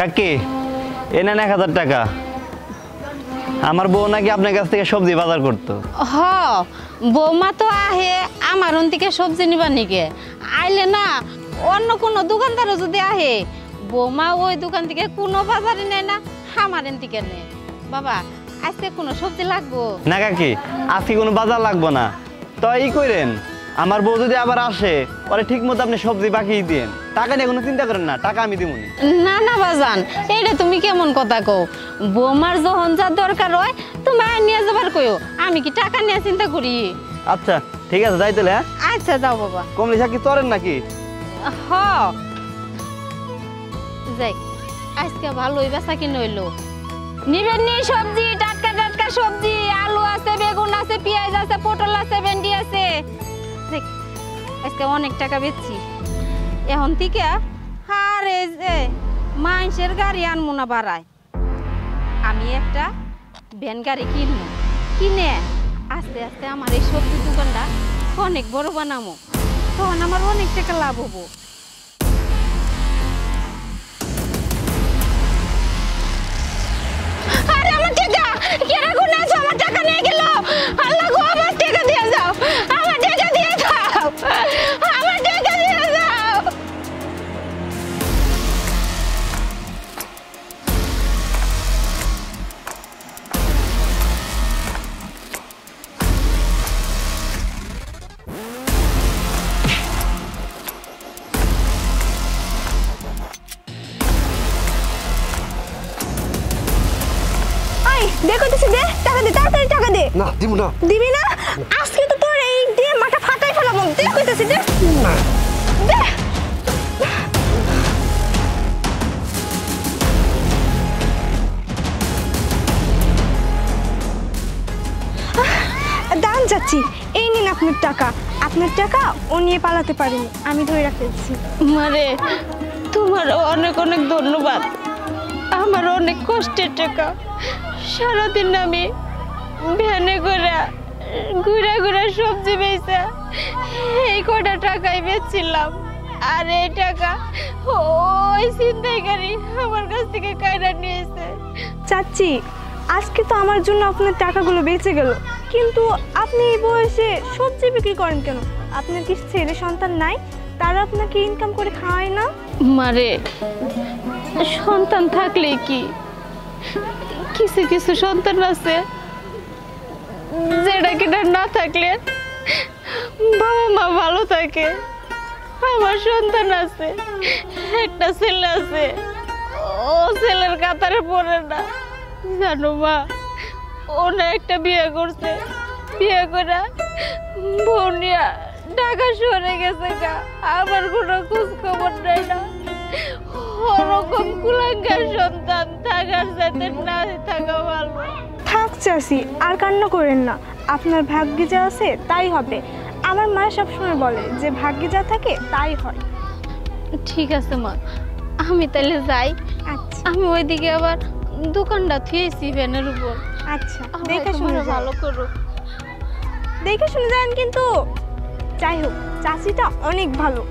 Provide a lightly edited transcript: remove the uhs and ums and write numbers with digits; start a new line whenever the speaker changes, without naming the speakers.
কাকি এ নেন 1000 টাকা। আমার বউ নাকি আপনার কাছ থেকে সবজি বাজার করতো।
হ বৌমা তো আহে আমার থেকে সবজি নিবার নিকে আইলে না অন্য কোনো দোকানদারও যদি আহে বৌমা ওই দোকান থেকে কোনো বাজারে নেয় না আমার থেকে নেয়। বাবা আজকে কোনো সবজি লাগবো
না কাকি, আজকে কোনো বাজার লাগবো না। তো ই করেন, আমার বউ যদি আবার আসে পরে ঠিক মতো আপনি সবজি বাকি দিন, টাকা নিয়ে কোনো চিন্তা করেন না, টাকা আমি দিব।
না না বাজান, এইটা তুমি কেমন কথা কও? বৌমার যখন যা দরকার হয় তুমি নিয়ে যাবার কইও, আমি কি টাকা নিয়ে চিন্তা করি?
আচ্ছা ঠিক আছে, যাই তাহলে। হ্যাঁ
আচ্ছা যাও বাবা।
কমলি কি চলেন নাকি?
হ যাই, আজকে ভালোই বেচা কিনে হইলো। নিবেন নি সবজি, টাটকা টাটকা সবজি, আলু আছে, বেগুন আছে, পেঁয়াজ আছে, পটল আছে, ভেন্ডি আছে। আজকে অনেক টাকা বেচছি। এখন থেকে আর এই যে মানুষের গাড়ি আনবো না বাড়ায়, আমি একটা ভ্যান গাড়ি কিনবো, কিনে আস্তে আস্তে আমার এই সবজি দোকানটা অনেক বড় বানাবো, তখন আমার অনেক টাকা লাভ হবো। আরে আমার টাকা কেরা গুনে আছে, আমার টাকা নিয়ে গেল। আল্লাহ গো, আমার টাকা দিয়ে যাও, আমার টাকা দিয়ে যাও, আমার টাকা দিয়ে যাও। দেখো দিছি, দে টাকা দে, তাড়াতাড়ি টাকা দে।
না দিব না।
দিবি না? আজকে তো তোর এই দিয়ে মাথা ফাটাই ফেলাবো। দে কইতাছি, দে দে।
দান যাচ্ছি, এই নিন আপনার টাকা। আপনার টাকা ও নিয়ে পালাতে পারেনি, আমি ধরে রাখতেছি।
মারে তোমার অনেক অনেক ধন্যবাদ। আমার অনেক কষ্টের টাকা, সারাদিন আমি ভ্যানে করে ঘুরে ঘুরে সবজি বেচে এই কটা টাকাই বেচছিলাম, আর এই টাকা ওই ছিনতাইকারী আমার কাছ থেকে কায়রা নিয়েছে।
চাচ্ছি আজকে তো আমার জন্য আপনার টাকাগুলো বেঁচে গেল, কিন্তু আপনি এই বয়সে সবজি বিক্রি করেন কেন? আপনার কি ছেলে সন্তান নাই? তারা আপনাকে ইনকাম করে খাওয়ায় না?
মারে সন্তান থাকলে কি, কিছু কিছু সন্তান আছে যেটা কিনা না থাকলে বাবা মা ভালো থাকে। আমার সন্তান আছে, একটা ছেলে আছে, ও ছেলের কাতারে পড়ে না জানো মা। ও না একটা বিয়ে করছে, বিয়ে করে বোনিয়া ঢাকা শহরে গেছে গা, আমার কোনো খোঁজ খবর নেই না। ওরকম কুলাঙ্গার সন্তান থাকার সাথে না থাকা ভালো।
থাক চাষি, আর কান্না করেন না। আপনার ভাগ্যে যা আছে তাই হবে। আমার মা সবসময় বলে যে ভাগ্যে যা থাকে তাই হয়।
ঠিক আছে মা, আমি তাহলে যাই।
আচ্ছা
আমি ওইদিকে আবার দোকানটা থুয়েছি ভ্যানের উপর।
আচ্ছা, দেখে শুনে
ভালো করো,
দেখে শুনে যান। কিন্তু যাই হোক, চাষিটা অনেক ভালো।